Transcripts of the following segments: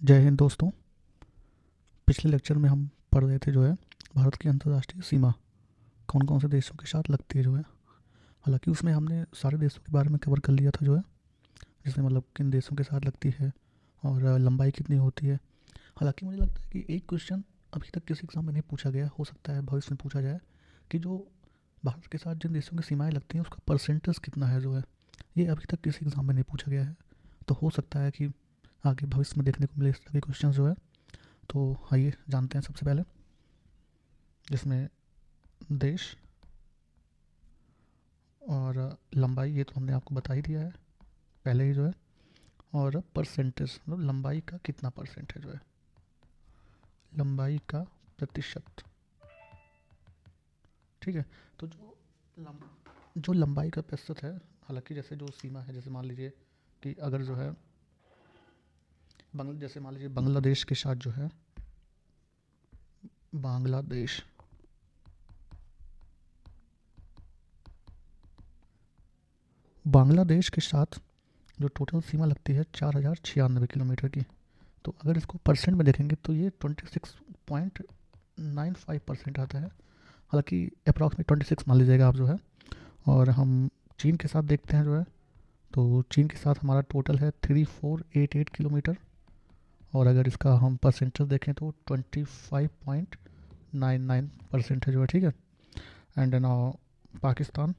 जय हिंद दोस्तों। पिछले लेक्चर में हम पढ़ रहे थे भारत की अंतर्राष्ट्रीय सीमा कौन कौन से देशों के साथ लगती है हालांकि उसमें हमने सारे देशों के बारे में कवर कर लिया था जिसमें मतलब किन देशों के साथ लगती है और लंबाई कितनी होती है। हालांकि मुझे लगता है कि एक क्वेश्चन अभी तक किसी एग्ज़ाम में नहीं पूछा गया, हो सकता है भविष्य में पूछा जाए कि जो भारत के साथ जिन देशों की सीमाएँ लगती हैं उसका परसेंटेज कितना है ये अभी तक किसी एग्ज़ाम में नहीं पूछा गया है। तो हो सकता है कि आगे भविष्य में देखने को मिले इस तरह के क्वेश्चन तो आइए जानते हैं सबसे पहले, जिसमें देश और लंबाई ये तो हमने आपको बता ही दिया है पहले ही और परसेंटेज मतलब लंबाई का कितना परसेंट है लंबाई का प्रतिशत। ठीक है। तो जो लंबाई का प्रतिशत है, हालांकि जैसे जो सीमा है, जैसे मान लीजिए कि अगर जैसे मान लीजिए बांग्लादेश के साथ बांग्लादेश बांग्लादेश के साथ जो टोटल सीमा लगती है 4096 किलोमीटर की। तो अगर इसको परसेंट में देखेंगे तो ये 26.95% आता है। हालांकि अप्रॉक्स में 26 मान लीजिएगा आप और हम चीन के साथ देखते हैं तो चीन के साथ हमारा टोटल है 3488 किलोमीटर। और अगर इसका हम परसेंटेज देखें तो 25.99% है ठीक है। एंड नाउ पाकिस्तान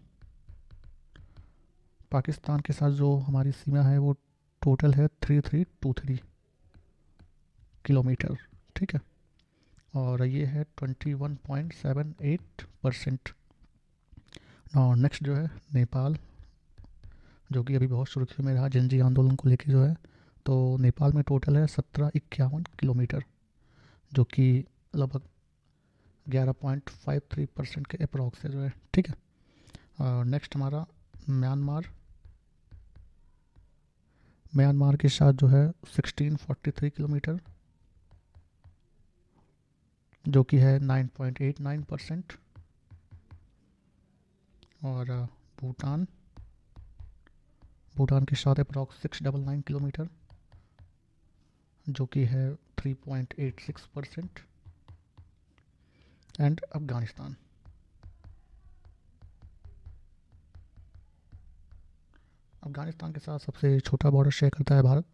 पाकिस्तान के साथ जो हमारी सीमा है वो टोटल है 3323 किलोमीटर। ठीक है। और ये है 21.78%। और नेक्स्ट नेपाल, जो कि अभी बहुत सुर्खियों में रहा जनजी आंदोलन को लेके तो नेपाल में टोटल है 1751 किलोमीटर, जो कि लगभग 11.53% के अप्रॉक्स है ठीक है। और नेक्स्ट हमारा म्यांमार के साथ 1643 किलोमीटर, जो कि है 9.89%। और भूटान भूटान के साथ अप्रॉक्स 699 किलोमीटर, जो कि है 3.86%। एंड अफगानिस्तान के साथ सबसे छोटा बॉर्डर शेयर करता है भारत,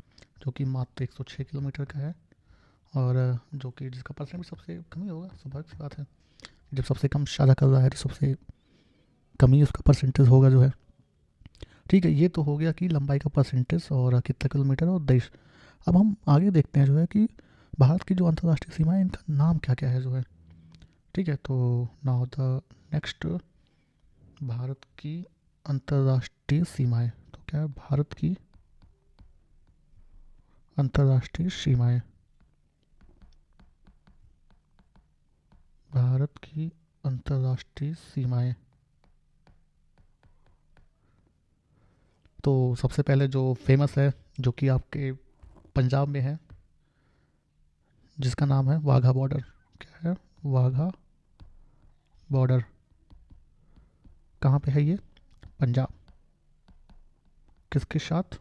जो कि मात्र 106 किलोमीटर का है। और जो कि जिसका परसेंट भी सबसे कम ही होगा, स्वाभाविक सी बात है। जब सबसे कम साझा कर रहा है तो सबसे कम ही उसका परसेंटेज होगा ठीक है। ये तो हो गया कि लंबाई का परसेंटेज और कितना किलोमीटर और देश। अब हम आगे देखते हैं कि भारत की जो अंतर्राष्ट्रीय सीमा है इनका नाम क्या क्या है ठीक है। तो नाउ द नेक्स्ट, भारत की अंतर्राष्ट्रीय सीमाएं। तो क्या है भारत की अंतर्राष्ट्रीय सीमाएं? भारत की अंतर्राष्ट्रीय सीमाएं। तो सबसे पहले जो फेमस है, जो कि आपके पंजाब में है, जिसका नाम है वाघा बॉर्डर। क्या है? वाघा बॉर्डर कहाँ पे है ये? पंजाब। किसके साथ?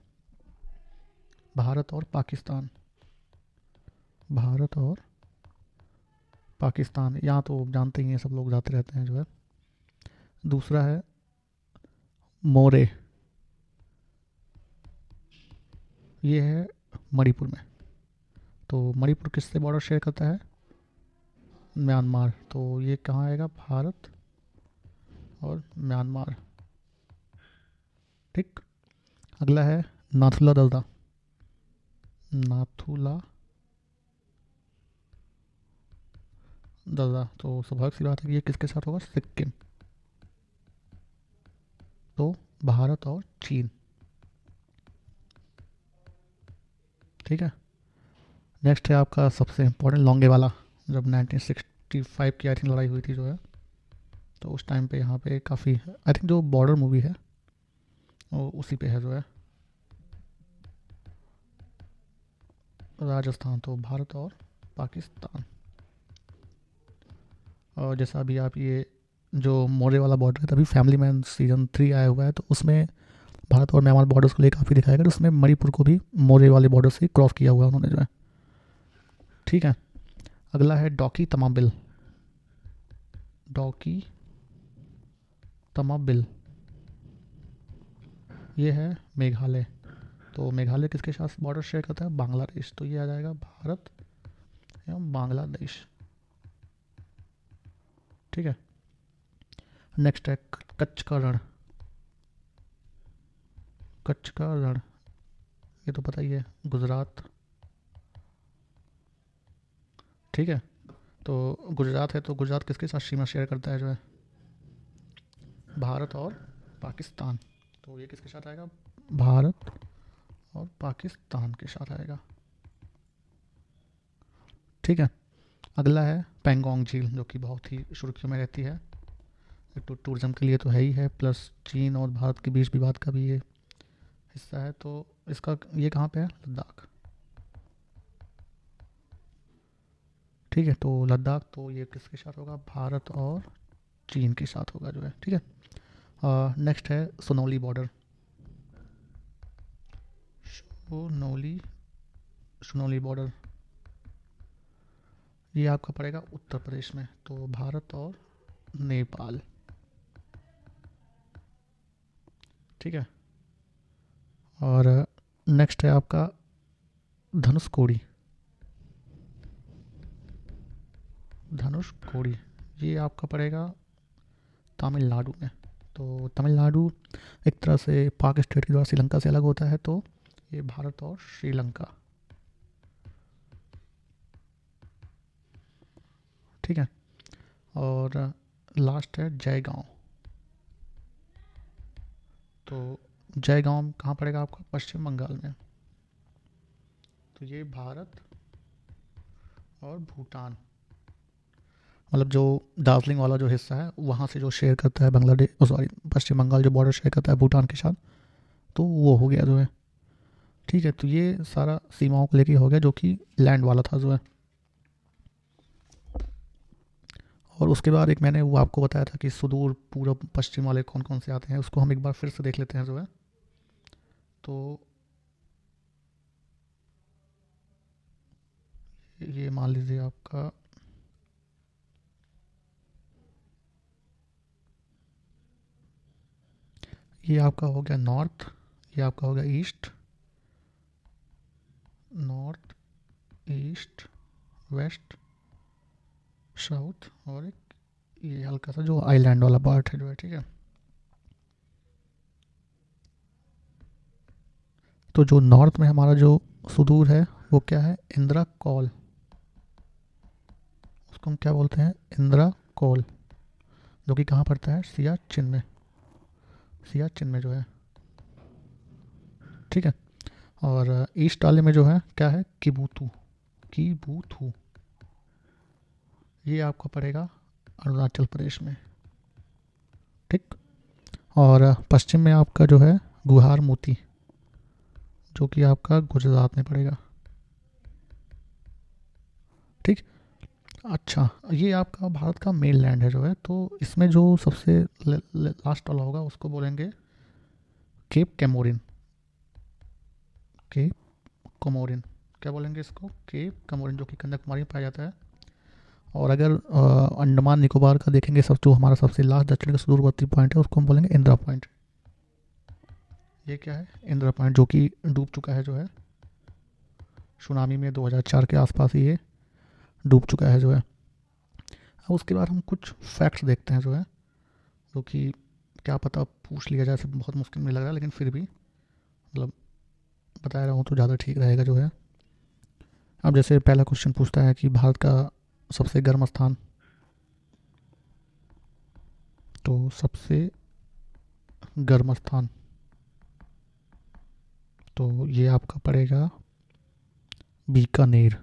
भारत और पाकिस्तान। भारत और पाकिस्तान, यहाँ तो जानते ही हैं, सब लोग जाते रहते हैं दूसरा है मोरे, ये है मणिपुर में। तो मणिपुर किससे बॉर्डर शेयर करता है? म्यांमार। तो ये कहाँ आएगा? भारत और म्यांमार। ठीक। अगला है नाथुला दलदा। नाथुला दलदा, तो स्वाभाविक सी बात है कि ये किसके साथ होगा? सिक्किम। तो भारत और चीन। ठीक है। नेक्स्ट है आपका सबसे इम्पोर्टेंट लोंगे वाला। जब 1965 की आई थिंक लड़ाई हुई थी तो उस टाइम पे यहाँ पे काफ़ी आई थिंक जो बॉर्डर मूवी है वो उसी पे है राजस्थान। तो भारत और पाकिस्तान। और जैसा अभी आप ये जो मोरे वाला बॉर्डर है, तभी फैमिली मैन सीजन 3 आया हुआ है तो उसमें भारत और म्यांमार बॉर्डर्स को लेकर काफ़ी दिखाया गया। उसमें मणिपुर को भी मोरे वाले बॉर्डर से क्रॉस किया हुआ है उन्होंने ठीक है। अगला है डॉकी तमाबिल। डॉकी तमाबिल ये है मेघालय। तो मेघालय किसके साथ बॉर्डर शेयर करता है? बांग्लादेश। तो ये आ जाएगा भारत एवं बांग्लादेश। ठीक है। नेक्स्ट है कच्छ का रण। कच्छ का रण ये तो पता ही है, गुजरात। ठीक है। तो गुजरात है, तो गुजरात किसके साथ सीमा शेयर करता है जो है? भारत और पाकिस्तान। तो ये किसके साथ आएगा? भारत और पाकिस्तान के साथ आएगा। ठीक है। अगला है पेंगोंग झील, जो कि बहुत ही सुर्खियों में रहती है। एक तो टूरिज्म के लिए तो है ही है, प्लस चीन और भारत के बीच विवाद का भी ये हिस्सा है। तो इसका ये कहाँ पे है? लद्दाख। ठीक है। तो लद्दाख तो ये किसके साथ होगा? भारत और चीन के साथ होगा जो है। ठीक है। नेक्स्ट है सोनौली बॉर्डर। सोनौली सोनौली बॉर्डर ये आपका पड़ेगा उत्तर प्रदेश में। तो भारत और नेपाल। ठीक है। और नेक्स्ट है आपका धनुषकोडी। धनुषकोडी ये आपका पड़ेगा तमिलनाडु में। तो तमिलनाडु एक तरह से पाक स्टेट के द्वारा श्रीलंका से अलग होता है। तो ये भारत और श्रीलंका। ठीक है। और लास्ट है जयगांव। तो जयगांव कहाँ पड़ेगा आपका? पश्चिम बंगाल में। तो ये भारत और भूटान, मतलब जो दार्जिलिंग वाला जो हिस्सा है वहाँ से जो शेयर करता है बांग्लादेश, सॉरी पश्चिम बंगाल जो बॉर्डर शेयर करता है भूटान के साथ, तो वो हो गया जो है। ठीक है। तो ये सारा सीमाओं को लेके हो गया जो कि लैंड वाला था जो है। और उसके बाद एक मैंने वो आपको बताया था कि सुदूर पूर्व पश्चिम वाले कौन कौन से आते हैं, उसको हम एक बार फिर से देख लेते हैं जो है। तो ये मान लीजिए आपका ये आपका हो गया नॉर्थ, ये आपका हो गया east, north east west south, और एक ये हल्का सा जो आइलैंड वाला पार्ट है जो है। ठीक है। तो जो नॉर्थ में हमारा जो सुदूर है वो क्या है? इंदिरा कॉल। उसको हम क्या बोलते हैं? इंदिरा कॉल, जो कि कहाँ पड़ता है? सियाचिन में। सियाचिन में जो है। ठीक है। और ईस्ट वाले में जो है क्या है? किबूतू। किबूथू ये आपको पड़ेगा अरुणाचल प्रदेश में। ठीक। और पश्चिम में आपका जो है गुहार मोती, जो कि आपका गुजरात में पड़ेगा। ठीक। अच्छा, ये आपका भारत का मेन लैंड है जो है। तो इसमें जो सबसे लास्ट वाला होगा उसको बोलेंगे केप कैमोरिन। केप कमोरिन क्या बोलेंगे इसको? केप कमोरिन, जो कि कन्याकुमारी में पाया जाता है। और अगर अंडमान निकोबार का देखेंगे, सब जो हमारा सबसे लास्ट दक्षिण का सुदूरवर्ती पॉइंट है उसको हम बोलेंगे इंदिरा पॉइंट। ये क्या है? इंदिरा पॉइंट, जो कि डूब चुका है जो है सुनामी में 2004 के आसपास ही ये डूब चुका है जो है। अब उसके बाद हम कुछ फैक्ट्स देखते हैं जो है, जो कि क्या पता पूछ लिया जाए, बहुत मुश्किल में लग रहा है, लेकिन फिर भी मतलब बता रहा हूँ तो ज़्यादा ठीक रहेगा जो है। अब जैसे पहला क्वेश्चन पूछता है कि भारत का सबसे गर्म स्थान, तो सबसे गर्म स्थान तो ये आपका पड़ेगा बीकानेर।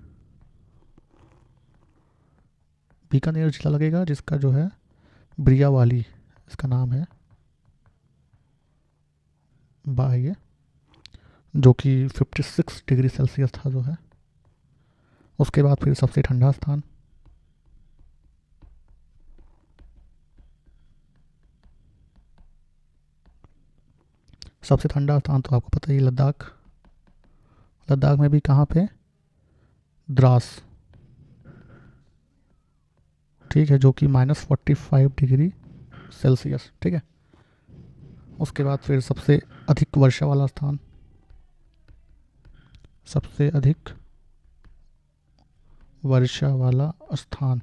बीकानेर जिला लगेगा, जिसका जो है ब्रियावाली इसका नाम है बाह्य, जो कि 56 डिग्री सेल्सियस था जो है। उसके बाद फिर सबसे ठंडा स्थान, सबसे ठंडा स्थान तो आपको पता ही है लद्दाख। लद्दाख में भी कहाँ पे? द्रास। ठीक है, जो कि -45 डिग्री सेल्सियस। ठीक है, उसके बाद फिर सबसे अधिक वर्षा वाला स्थान, सबसे अधिक वर्षा वाला स्थान,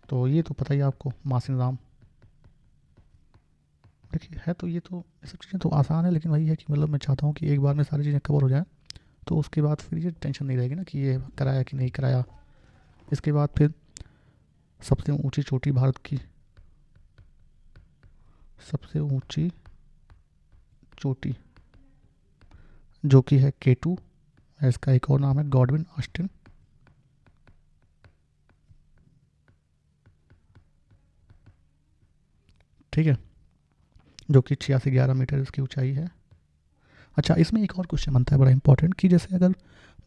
तो ये तो पता ही है आपको, मासिनराम। देखिए है तो ये तो, ये सब चीज़ें तो आसान है, लेकिन वही है कि मतलब मैं चाहता हूँ कि एक बार में सारी चीज़ें कवर हो जाएं, तो उसके बाद फिर ये टेंशन नहीं रहेगी ना कि ये कराया कि नहीं कराया। इसके बाद फिर सबसे ऊंची चोटी भारत की, सबसे ऊंची चोटी जो कि है K2, इसका एक और नाम है गॉडविन ऑस्टिन। ठीक है, जो कि 8611 मीटर इसकी ऊंचाई है। अच्छा, इसमें एक और क्वेश्चन बनता है बड़ा इंपॉर्टेंट, कि जैसे अगर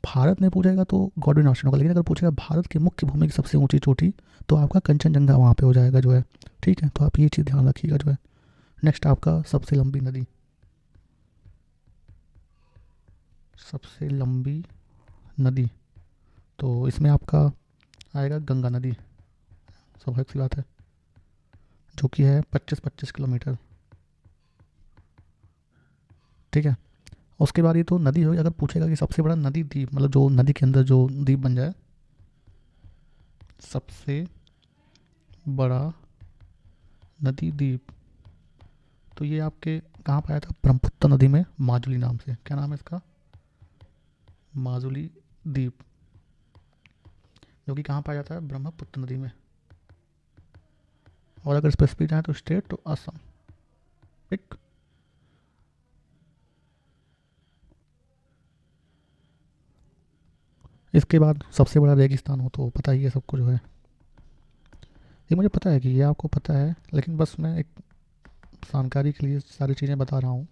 भारत में पूछेगा तो गॉडविन ऑस्टिन होगा, लेकिन अगर पूछेगा भारत की मुख्य भूमि की सबसे ऊंची चोटी, तो आपका कंचनजंगा वहाँ पे हो जाएगा जो है। ठीक है, तो आप ये चीज़ ध्यान रखिएगा जो है। नेक्स्ट आपका सबसे लंबी नदी, सबसे लंबी नदी, तो इसमें आपका आएगा गंगा नदी, स्वाभाविक सी बात है, जो कि है 25-25 किलोमीटर। ठीक है, उसके बाद ये तो नदी होगी। अगर पूछेगा कि सबसे बड़ा नदी द्वीप, मतलब जो नदी के अंदर जो द्वीप बन जाए, सबसे बड़ा नदी द्वीप, तो ये आपके कहाँ पाया था, ब्रह्मपुत्र नदी में, माजुली नाम से। क्या नाम है इसका, माजुली द्वीप, जो कि कहाँ पाया जाता है, ब्रह्मपुत्र नदी में। और अगर स्पेसिफिक जाए तो स्टेट, तो असम। ठीक, इसके बाद सबसे बड़ा रेगिस्तान हो तो पता ही है सबको जो है, ये मुझे पता है कि ये आपको पता है, लेकिन बस मैं एक जानकारी के लिए सारी चीज़ें बता रहा हूँ।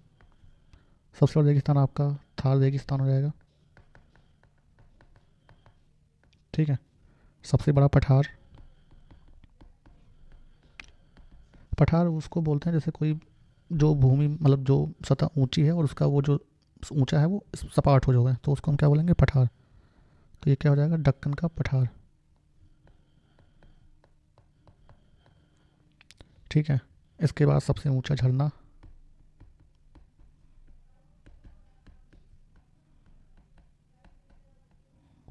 सबसे बड़ा रेगिस्तान आपका थार रेगिस्तान हो जाएगा। ठीक है, सबसे बड़ा पठार, पठार उसको बोलते हैं जैसे कोई जो भूमि, मतलब जो सतह ऊंची है और उसका वो जो ऊंचा है वो सपाट हो जाएगा, तो उसको हम क्या बोलेंगे, पठार। तो ये क्या हो जाएगा, दक्कन का पठार। ठीक है, इसके बाद सबसे ऊंचा झरना,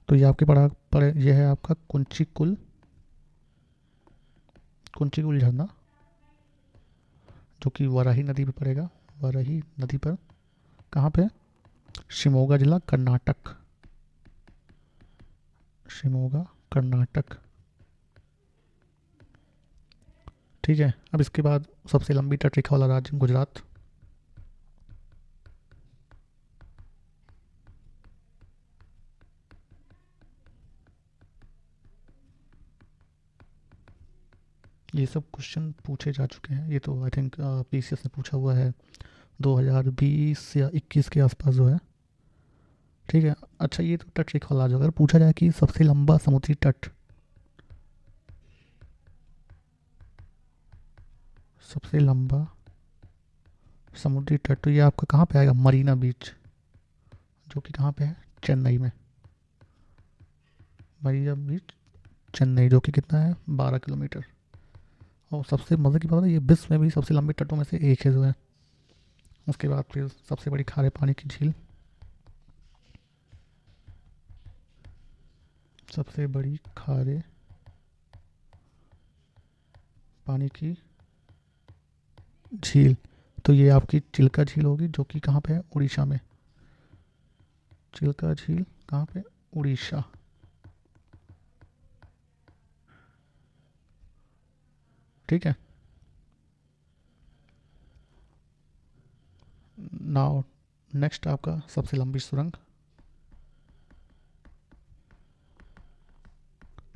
तो ये आपके पड़ा पड़े, ये है आपका कुंचिकुल, कुंचिकुल झरना, जो कि वराही नदी पर पड़ेगा, वराही नदी पर। कहाँ पे, शिमोगा जिला, कर्नाटक, शिमोगा, कर्नाटक। ठीक है, अब इसके बाद सबसे लंबी तटरेखा वाला राज्य, गुजरात, ये सब क्वेश्चन पूछे जा चुके हैं, ये तो आई थिंक PCS ने पूछा हुआ है 2020 या 21 के आसपास जो है। ठीक है, अच्छा ये तो तटरेखा वाला, जो अगर पूछा जाए कि सबसे लंबा समुद्री तट, सबसे लंबा समुद्री तट, तो ये आपका कहाँ पे आएगा, मरीना बीच, जो कि कहाँ पे है, चेन्नई में। मरीना बीच, चेन्नई, जो कि कितना है, 12 किलोमीटर। और सबसे मज़े की बात है, ये विश्व में भी सबसे लंबे तटों में से एक है जो है। उसके बाद फिर सबसे बड़ी खारे पानी की झील, सबसे बड़ी खारे पानी की झील, तो ये आपकी चिल्का झील होगी, जो कि कहाँ पे है, उड़ीसा में। चिल्का झील कहाँ पे, उड़ीसा। ठीक है, नाउ नेक्स्ट आपका सबसे लंबी सुरंग,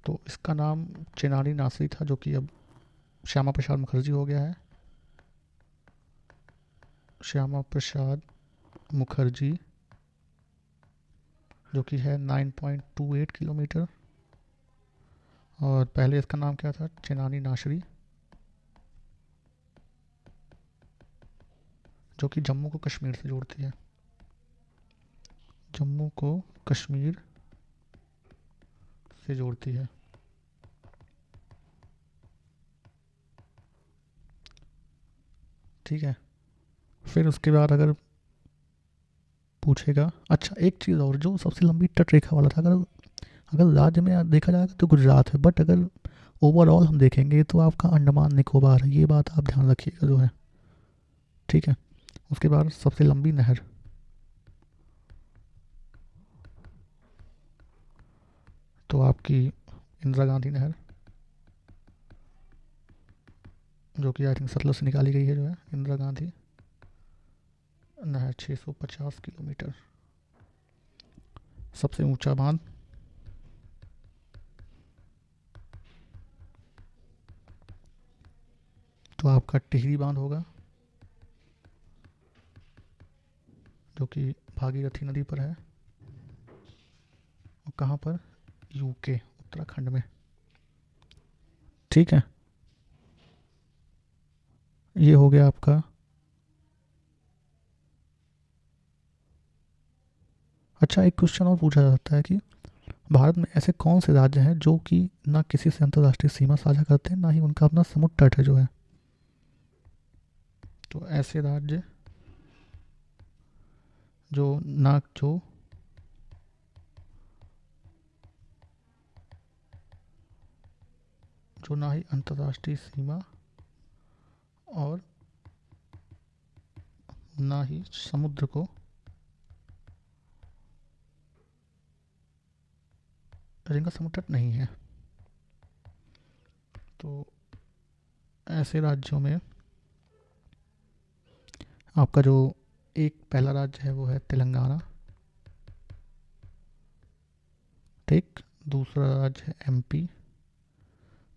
तो इसका नाम चेनानी नासरी था, जो कि अब श्यामा प्रसाद मुखर्जी हो गया है। श्यामा प्रसाद मुखर्जी, जो कि है 9.28 किलोमीटर। और पहले इसका नाम क्या था, चेनानी नासरी, जो कि जम्मू को कश्मीर से जोड़ती है, जम्मू को कश्मीर से जोड़ती है। ठीक है। फिर उसके बाद अगर पूछेगा, अच्छा एक चीज़ और, जो सबसे लंबी तट रेखा वाला था, अगर अगर राज्य में देखा जाएगा तो गुजरात है, बट अगर ओवरऑल हम देखेंगे तो आपका अंडमान निकोबार है, ये बात आप ध्यान रखिएगा जो है। ठीक है। उसके बाद सबसे लंबी नहर, तो आपकी इंदिरा गांधी नहर, जो कि आई थिंक सतलज से निकाली गई है जो है, इंदिरा गांधी नहर 650 किलोमीटर। सबसे ऊंचा बांध, तो आपका टिहरी बांध होगा, जो कि भागीरथी नदी पर है, और कहाँ पर, यूके, उत्तराखंड में। ठीक है। ये हो गया आपका। अच्छा एक क्वेश्चन और पूछा जा सकता है कि भारत में ऐसे कौन से राज्य हैं जो कि ना किसी से अंतर्राष्ट्रीय सीमा साझा करते हैं, ना ही उनका अपना समुद्र तट है जो है। तो ऐसे राज्य जो ना जो जो ना ही अंतर्राष्ट्रीय सीमा और ना ही समुद्र को, जिनका समुद्र तट नहीं है, तो ऐसे राज्यों में आपका जो एक पहला राज्य है वो है तेलंगाना। ठीक। दूसरा राज्य है एमपी।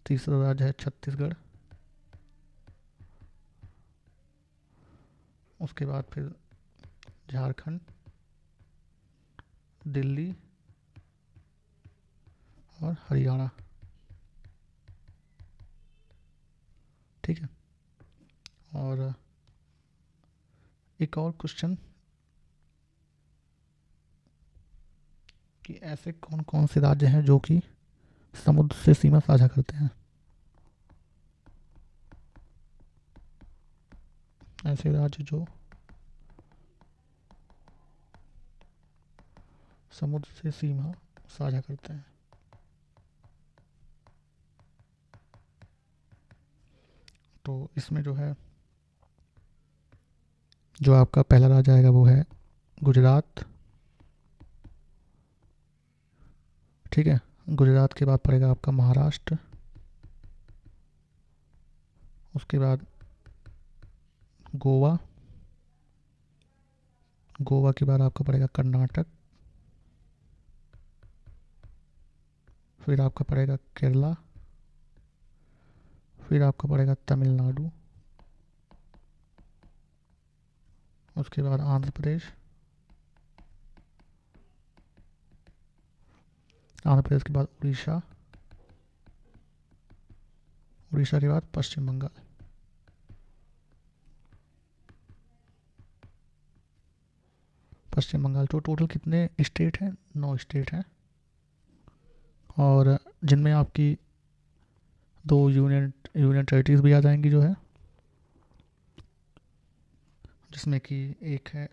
तीसरा राज्य है छत्तीसगढ़। उसके बाद फिर झारखंड, दिल्ली और हरियाणा। ठीक है। और एक और क्वेश्चन कि ऐसे कौन कौन से राज्य हैं जो कि समुद्र से सीमा साझा करते हैं। ऐसे राज्य जो समुद्र से सीमा साझा करते हैं, तो इसमें जो है, जो आपका पहला राज्य आएगा वो है गुजरात। ठीक है। गुजरात के बाद पड़ेगा आपका महाराष्ट्र। उसके बाद गोवा। गोवा के बाद आपका पड़ेगा कर्नाटक। फिर आपका पड़ेगा केरला। फिर आपका पड़ेगा तमिलनाडु। उसके बाद आंध्र प्रदेश। आंध्र प्रदेश के बाद उड़ीसा। उड़ीसा के बाद पश्चिम बंगाल। पश्चिम बंगाल। तो टोटल कितने स्टेट हैं, 9 स्टेट हैं, और जिनमें आपकी 2 यूनियन टेरिटरीज भी आ जाएंगी जो है, जिसमें कि एक है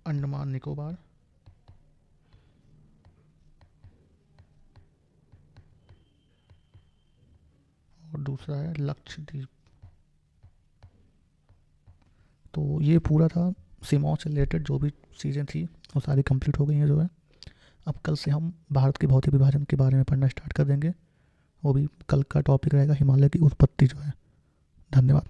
अंडमान निकोबार, और दूसरा है लक्षद्वीप। तो ये पूरा था सीमाओं से रिलेटेड जो भी चीज़ें थी वो सारी कंप्लीट हो गई हैं जो है। अब कल से हम भारत के भौतिक विभाजन के बारे में पढ़ना स्टार्ट कर देंगे। वो भी कल का टॉपिक रहेगा हिमालय की उत्पत्ति जो है। धन्यवाद।